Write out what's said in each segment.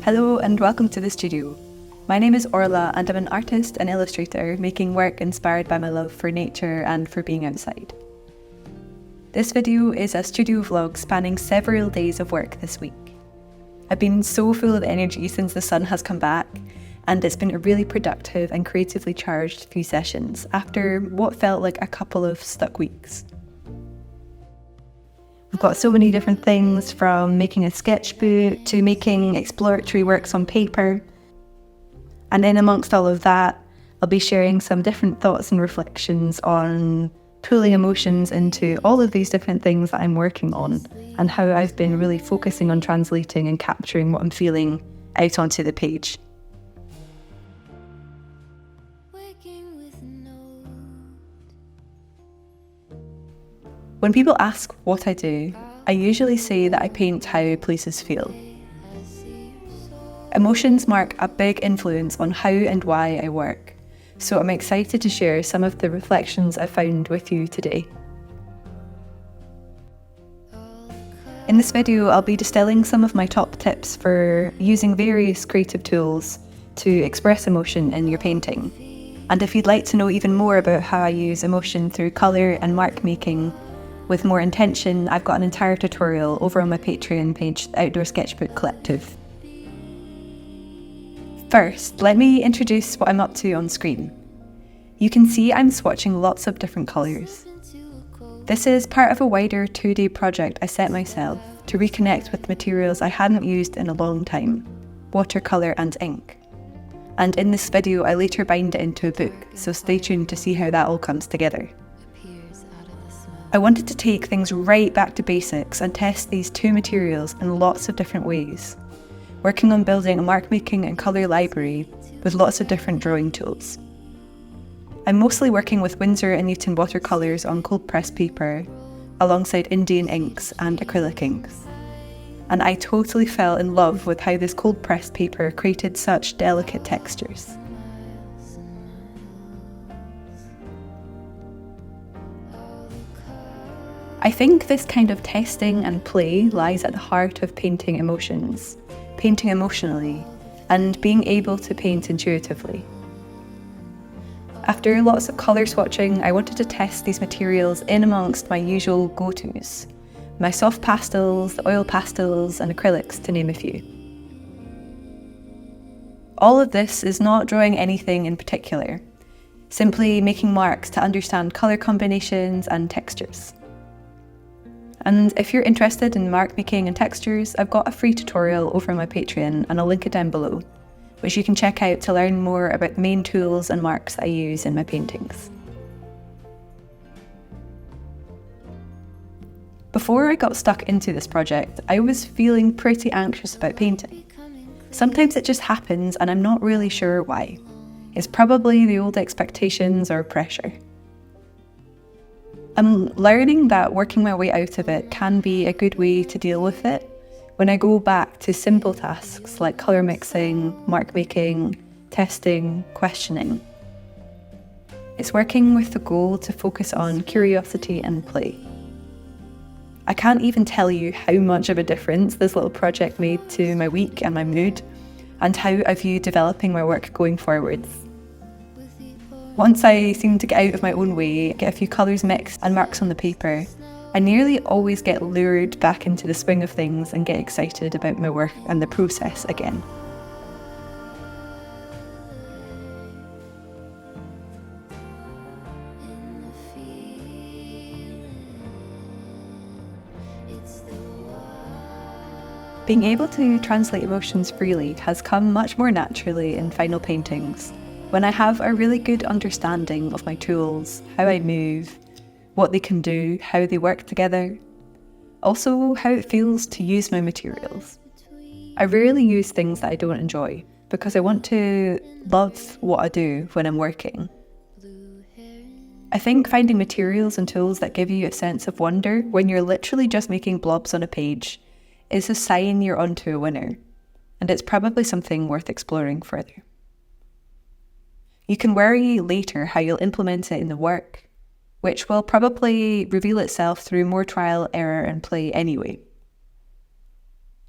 Hello and welcome to the studio. My name is Orla and I'm an artist and illustrator making work inspired by my love for nature and for being outside. This video is a studio vlog spanning several days of work this week. I've been so full of energy since the sun has come back, and it's been a really productive and creatively charged few sessions after what felt like a couple of stuck weeks. We've got so many different things, from making a sketchbook to making exploratory works on paper. And in amongst all of that, I'll be sharing some different thoughts and reflections on pulling emotions into all of these different things that I'm working on, and how I've been really focusing on translating and capturing what I'm feeling out onto the page. When people ask what I do, I usually say that I paint how places feel. Emotions mark a big influence on how and why I work, so I'm excited to share some of the reflections I found with you today. In this video, I'll be distilling some of my top tips for using various creative tools to express emotion in your painting. And if you'd like to know even more about how I use emotion through colour and mark making with more intention, I've got an entire tutorial over on my Patreon page, Outdoor Sketchbook Collective. First, let me introduce what I'm up to on screen. You can see I'm swatching lots of different colours. This is part of a wider 2-day project I set myself to reconnect with materials I hadn't used in a long time: watercolour and ink. And in this video I later bind it into a book, so stay tuned to see how that all comes together. I wanted to take things right back to basics and test these two materials in lots of different ways, working on building a mark-making and colour library with lots of different drawing tools. I'm mostly working with Winsor & Newton watercolours on cold press paper, alongside Indian inks and acrylic inks. And I totally fell in love with how this cold pressed paper created such delicate textures. I think this kind of testing and play lies at the heart of painting emotions, painting emotionally, and being able to paint intuitively. After lots of colour swatching, I wanted to test these materials in amongst my usual go-tos, my soft pastels, the oil pastels and acrylics, to name a few. All of this is not drawing anything in particular, simply making marks to understand colour combinations and textures. And if you're interested in mark making and textures, I've got a free tutorial over on my Patreon, and I'll link it down below, which you can check out to learn more about the main tools and marks that I use in my paintings. Before I got stuck into this project, I was feeling pretty anxious about painting. Sometimes it just happens and I'm not really sure why. It's probably the old expectations or pressure. I'm learning that working my way out of it can be a good way to deal with it when I go back to simple tasks like colour mixing, mark making, testing, questioning. It's working with the goal to focus on curiosity and play. I can't even tell you how much of a difference this little project made to my week and my mood, and how I view developing my work going forwards. Once I seem to get out of my own way, get a few colours mixed and marks on the paper, I nearly always get lured back into the swing of things and get excited about my work and the process again. Being able to translate emotions freely has come much more naturally in final paintings, when I have a really good understanding of my tools, how I move, what they can do, how they work together, also how it feels to use my materials. I rarely use things that I don't enjoy, because I want to love what I do when I'm working. I think finding materials and tools that give you a sense of wonder when you're literally just making blobs on a page is a sign you're onto a winner, and it's probably something worth exploring further. You can worry later how you'll implement it in the work, which will probably reveal itself through more trial, error and play anyway.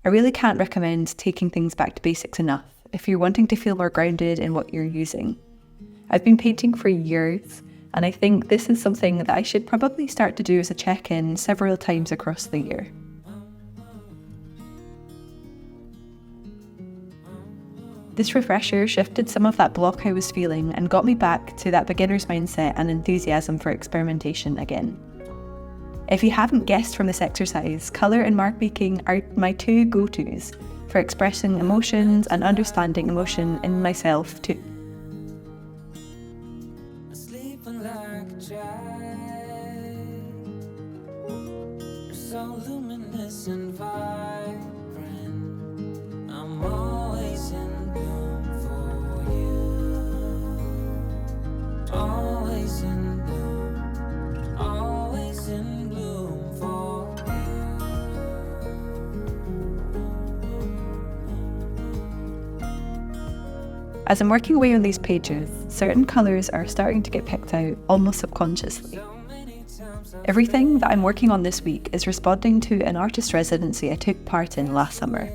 I really can't recommend taking things back to basics enough if you're wanting to feel more grounded in what you're using. I've been painting for years, and I think this is something that I should probably start to do as a check-in several times across the year. This refresher shifted some of that block I was feeling and got me back to that beginner's mindset and enthusiasm for experimentation again. If you haven't guessed from this exercise, colour and mark making are my two go-tos for expressing emotions and understanding emotion in myself too. So luminous and vibrant, I'm always in bloom for you. Always in bloom, always in bloom for you. As I'm working away on these pages, certain colours are starting to get picked out almost subconsciously. Everything that I'm working on this week is responding to an artist residency I took part in last summer.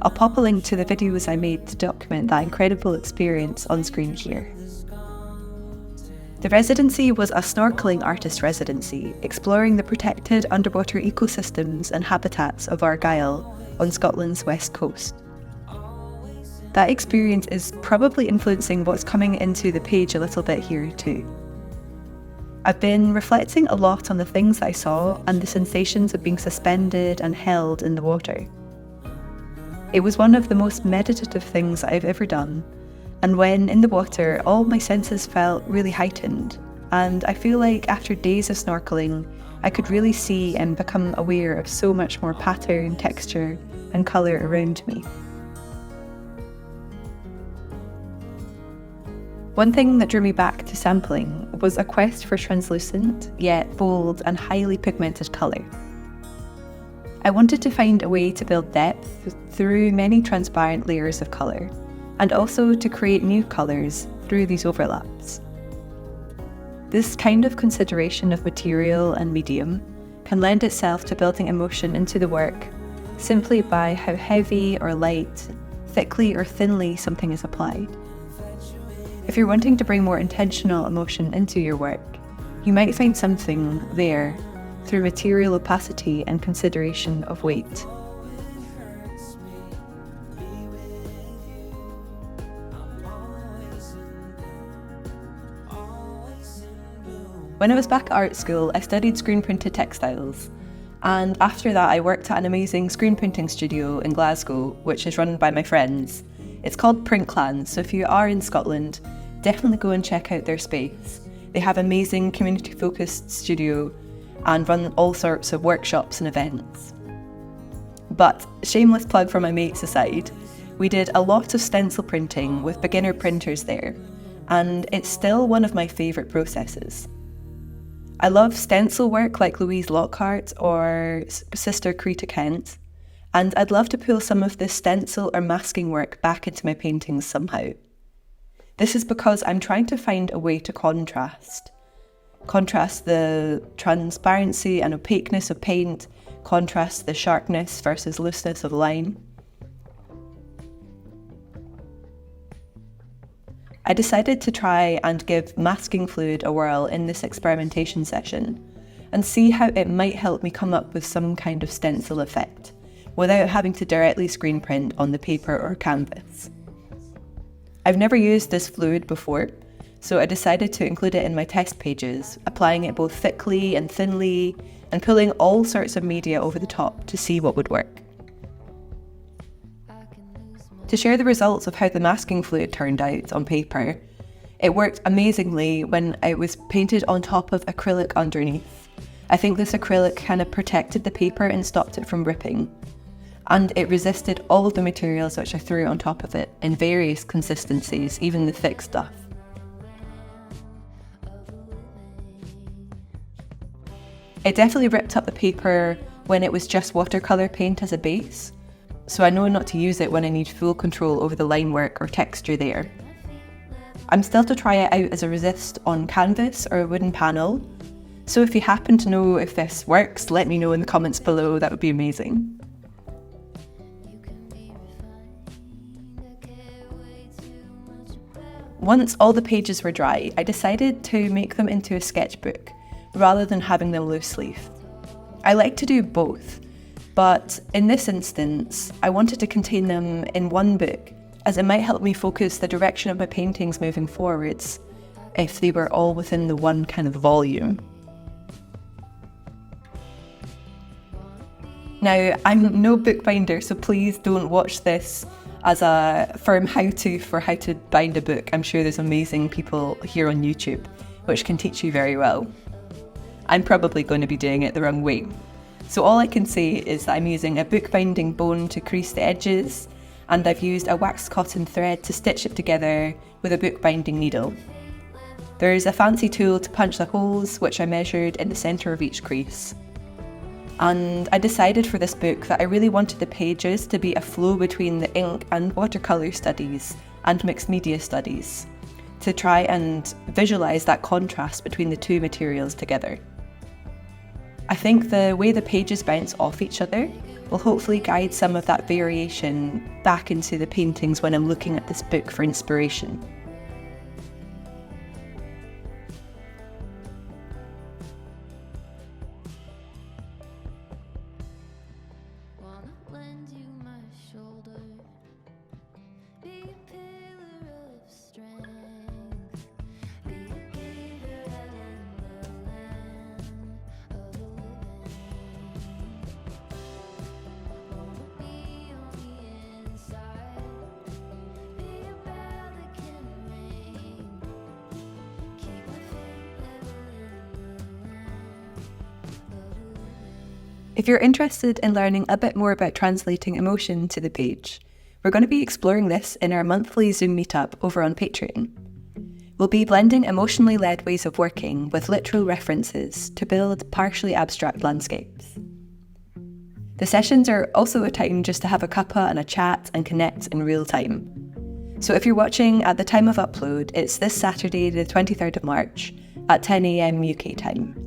I'll pop a link to the videos I made to document that incredible experience on screen here. The residency was a snorkeling artist residency, exploring the protected underwater ecosystems and habitats of Argyll on Scotland's west coast. That experience is probably influencing what's coming into the page a little bit here too. I've been reflecting a lot on the things that I saw and the sensations of being suspended and held in the water. It was one of the most meditative things I've ever done, and when in the water, all my senses felt really heightened, and I feel like after days of snorkeling, I could really see and become aware of so much more pattern, texture, and colour around me. One thing that drew me back to sampling was a quest for translucent, yet bold and highly pigmented colour. I wanted to find a way to build depth through many transparent layers of colour, and also to create new colours through these overlaps. This kind of consideration of material and medium can lend itself to building emotion into the work simply by how heavy or light, thickly or thinly something is applied. If you're wanting to bring more intentional emotion into your work, you might find something there through material opacity and consideration of weight. When I was back at art school, I studied screen printed textiles, and after that I worked at an amazing screen printing studio in Glasgow, which is run by my friends. It's called Print Clan, so if you are in Scotland, definitely go and check out their space. They have amazing community-focused studio and run all sorts of workshops and events. But, shameless plug for my mates aside, we did a lot of stencil printing with beginner printers there, and it's still one of my favourite processes. I love stencil work like Louise Lockhart or Sister Creta Kent, and I'd love to pull some of this stencil or masking work back into my paintings somehow. This is because I'm trying to find a way to contrast the transparency and opaqueness of paint, contrast the sharpness versus looseness of line. I decided to try and give masking fluid a whirl in this experimentation session and see how it might help me come up with some kind of stencil effect without having to directly screen print on the paper or canvas. I've never used this fluid before, so I decided to include it in my test pages, applying it both thickly and thinly, and pulling all sorts of media over the top to see what would work. To share the results of how the masking fluid turned out on paper, it worked amazingly when it was painted on top of acrylic underneath. I think this acrylic kind of protected the paper and stopped it from ripping. And it resisted all of the materials which I threw on top of it in various consistencies, even the thick stuff. It definitely ripped up the paper when it was just watercolour paint as a base, so I know not to use it when I need full control over the line work or texture there. I'm still to try it out as a resist on canvas or a wooden panel, so if you happen to know if this works, let me know in the comments below, that would be amazing. Once all the pages were dry, I decided to make them into a sketchbook rather than having them loose leaf. I like to do both, but in this instance, I wanted to contain them in one book, as it might help me focus the direction of my paintings moving forwards if they were all within the one kind of volume. Now, I'm no bookbinder, so please don't watch this as a firm how-to for how to bind a book. I'm sure there's amazing people here on YouTube which can teach you very well. I'm probably going to be doing it the wrong way. So all I can say is that I'm using a bookbinding bone to crease the edges, and I've used a waxed cotton thread to stitch it together with a bookbinding needle. There's a fancy tool to punch the holes, which I measured in the centre of each crease. And I decided for this book that I really wanted the pages to be a flow between the ink and watercolour studies and mixed media studies, to try and visualise that contrast between the two materials together. I think the way the pages bounce off each other will hopefully guide some of that variation back into the paintings when I'm looking at this book for inspiration. If you're interested in learning a bit more about translating emotion to the page, we're going to be exploring this in our monthly Zoom meetup over on Patreon. We'll be blending emotionally led ways of working with literal references to build partially abstract landscapes. The sessions are also a time just to have a cuppa and a chat and connect in real time. So if you're watching at the time of upload, it's this Saturday, the 23rd of March at 10 AM UK time.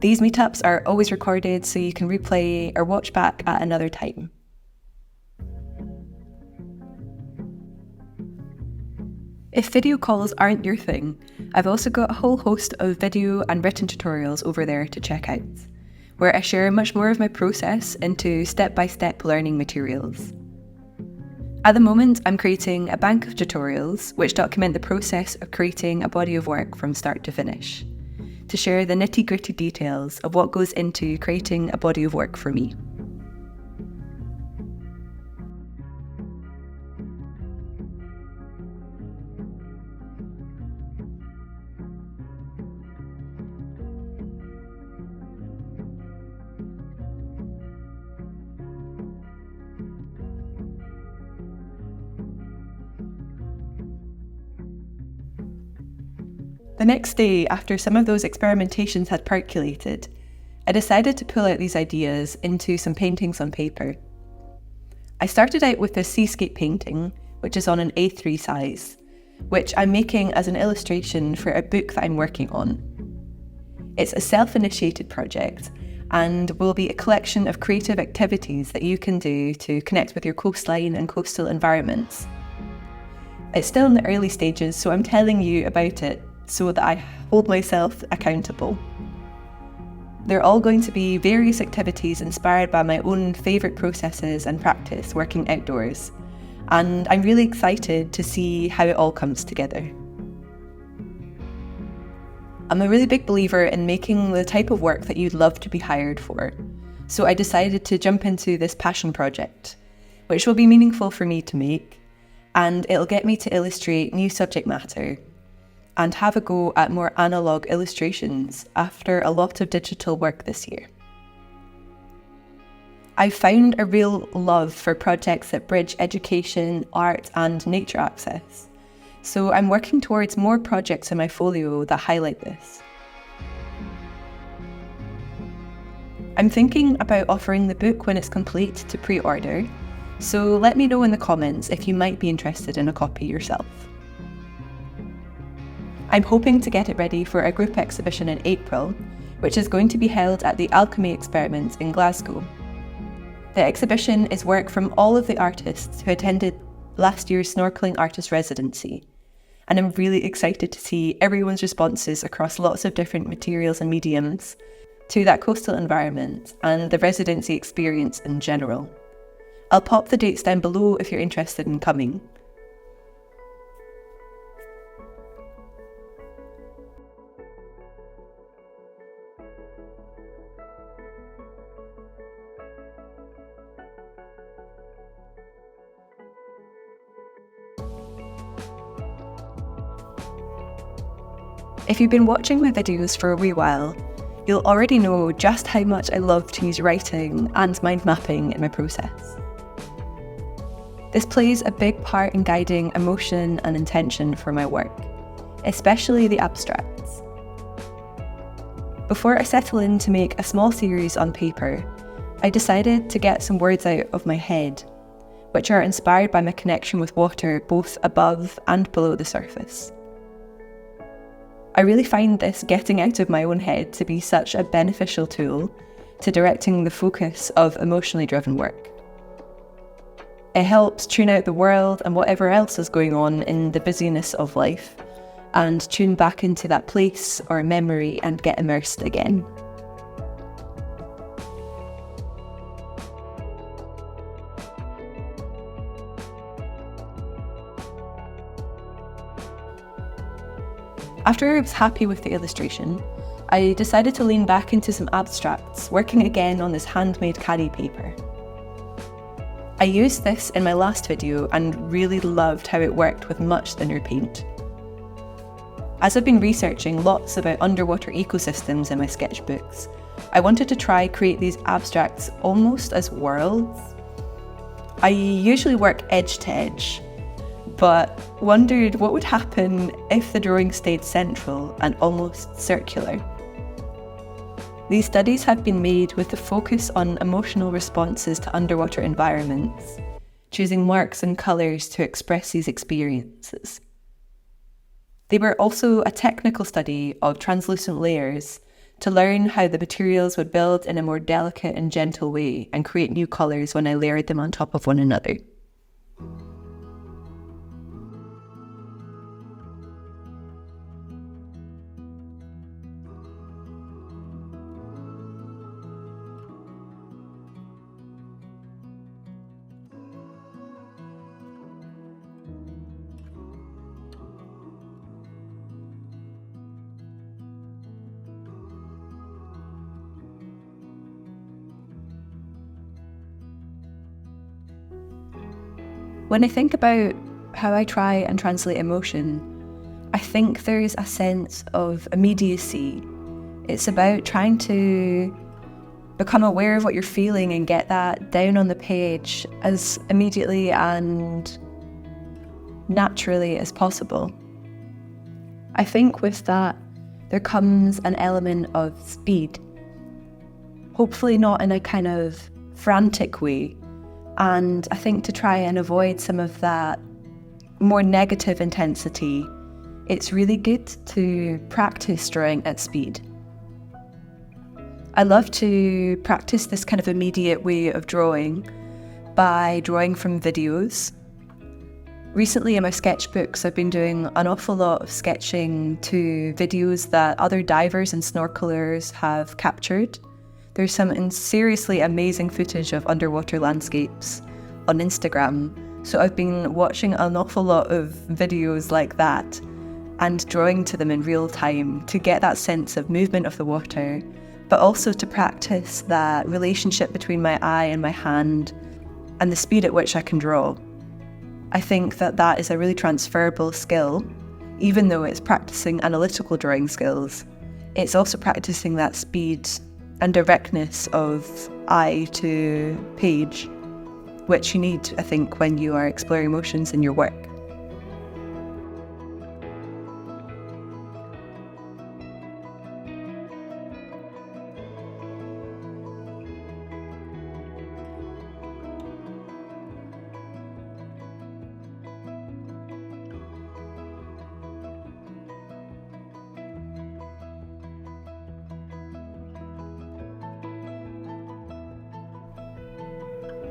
These meetups are always recorded, so you can replay or watch back at another time. If video calls aren't your thing, I've also got a whole host of video and written tutorials over there to check out, where I share much more of my process into step-by-step learning materials. At the moment, I'm creating a bank of tutorials which document the process of creating a body of work from start to finish, to share the nitty-gritty details of what goes into creating a body of work for me. The next day, after some of those experimentations had percolated, I decided to pull out these ideas into some paintings on paper. I started out with a Seascape painting, which is on an A3 size, which I'm making as an illustration for a book that I'm working on. It's a self-initiated project and will be a collection of creative activities that you can do to connect with your coastline and coastal environments. It's still in the early stages, so I'm telling you about it so that I hold myself accountable. They're all going to be various activities inspired by my own favourite processes and practice working outdoors, and I'm really excited to see how it all comes together. I'm a really big believer in making the type of work that you'd love to be hired for, so I decided to jump into this passion project, which will be meaningful for me to make, and it'll get me to illustrate new subject matter and have a go at more analogue illustrations after a lot of digital work this year. I've found a real love for projects that bridge education, art and nature access, so I'm working towards more projects in my folio that highlight this. I'm thinking about offering the book when it's complete to pre-order, so let me know in the comments if you might be interested in a copy yourself. I'm hoping to get it ready for a group exhibition in April, which is going to be held at the Alchemy Experiment in Glasgow. The exhibition is work from all of the artists who attended last year's Snorkeling Artist Residency, and I'm really excited to see everyone's responses across lots of different materials and mediums to that coastal environment and the residency experience in general. I'll pop the dates down below if you're interested in coming. If you've been watching my videos for a wee while, you'll already know just how much I love to use writing and mind mapping in my process. This plays a big part in guiding emotion and intention for my work, especially the abstracts. Before I settle in to make a small series on paper, I decided to get some words out of my head, which are inspired by my connection with water both above and below the surface. I really find this getting out of my own head to be such a beneficial tool to directing the focus of emotionally driven work. It helps tune out the world and whatever else is going on in the busyness of life, and tune back into that place or memory and get immersed again. After I was happy with the illustration, I decided to lean back into some abstracts, working again on this handmade carry paper. I used this in my last video and really loved how it worked with much thinner paint. As I've been researching lots about underwater ecosystems in my sketchbooks, I wanted to try create these abstracts almost as worlds. I usually work edge to edge, but wondered what would happen if the drawing stayed central and almost circular. These studies have been made with the focus on emotional responses to underwater environments, choosing marks and colours to express these experiences. They were also a technical study of translucent layers to learn how the materials would build in a more delicate and gentle way and create new colours when I layered them on top of one another. When I think about how I try and translate emotion, I think there's a sense of immediacy. It's about trying to become aware of what you're feeling and get that down on the page as immediately and naturally as possible. I think with that, there comes an element of speed. Hopefully not in a kind of frantic way. And I think to try and avoid some of that more negative intensity, it's really good to practice drawing at speed. I love to practice this kind of immediate way of drawing by drawing from videos. Recently in my sketchbooks, I've been doing an awful lot of sketching to videos that other divers and snorkelers have captured. There's some seriously amazing footage of underwater landscapes on Instagram, so I've been watching an awful lot of videos like that and drawing to them in real time to get that sense of movement of the water, but also to practice that relationship between my eye and my hand and the speed at which I can draw. I think that that is a really transferable skill, even though it's practicing analytical drawing skills. It's also practicing that speed and directness of eye to page, which you need, I think, when you are exploring emotions in your work.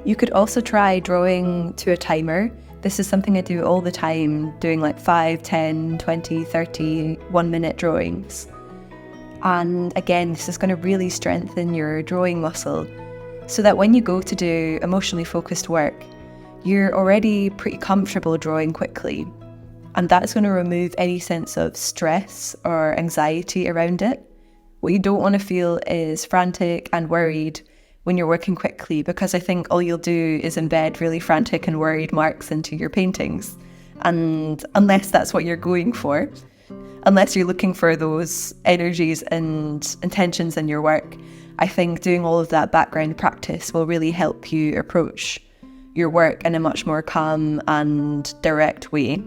You could also try drawing to a timer This is something I do all the time, doing like 5, 10, 20, 30, 1 minute drawings. And again, this is going to really strengthen your drawing muscle so that when you go to do emotionally focused work, you're already pretty comfortable drawing quickly. And that's going to remove any sense of stress or anxiety around it. What you don't want to feel is frantic and worried when you're working quickly, because I think all you'll do is embed really frantic and worried marks into your paintings. And unless that's what you're going for, unless you're looking for those energies and intentions in your work, I think doing all of that background practice will really help you approach your work in a much more calm and direct way.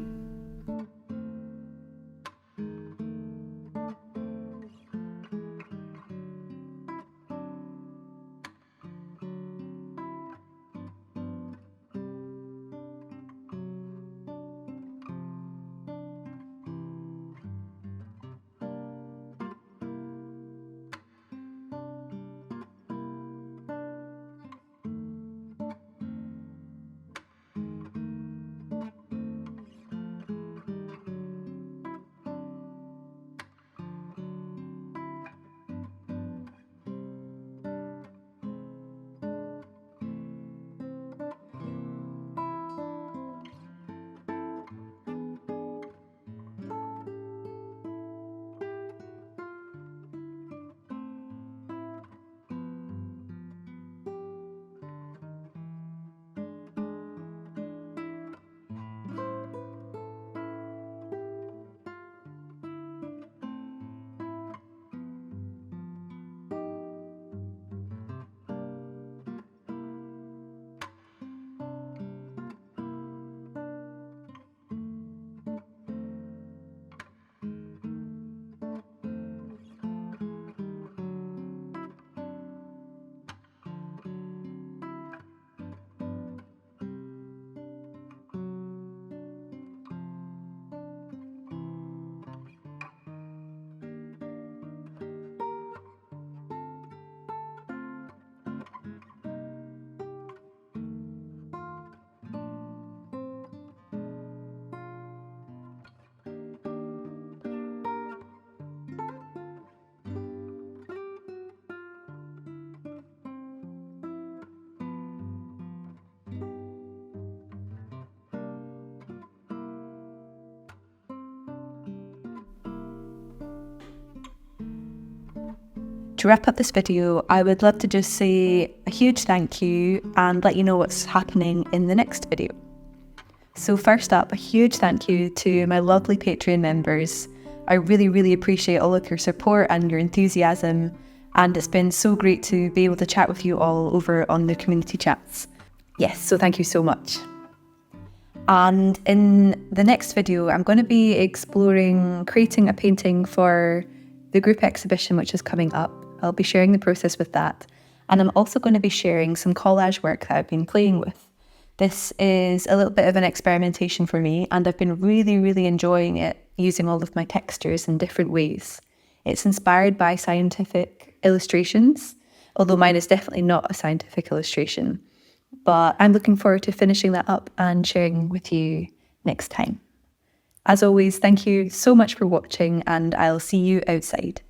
To wrap up this video, I would love to just say a huge thank you and let you know what's happening in the next video. So first up, a huge thank you to my lovely Patreon members. I really, really appreciate all of your support and your enthusiasm, and it's been so great to be able to chat with you all over on the community chats. Yes, so thank you so much. And in the next video, I'm going to be exploring creating a painting for the group exhibition which is coming up. I'll be sharing the process with that. And I'm also going to be sharing some collage work that I've been playing with. This is a little bit of an experimentation for me, and I've been really, really enjoying it, using all of my textures in different ways. It's inspired by scientific illustrations, although mine is definitely not a scientific illustration. But I'm looking forward to finishing that up and sharing with you next time. As always, thank you so much for watching, and I'll see you outside.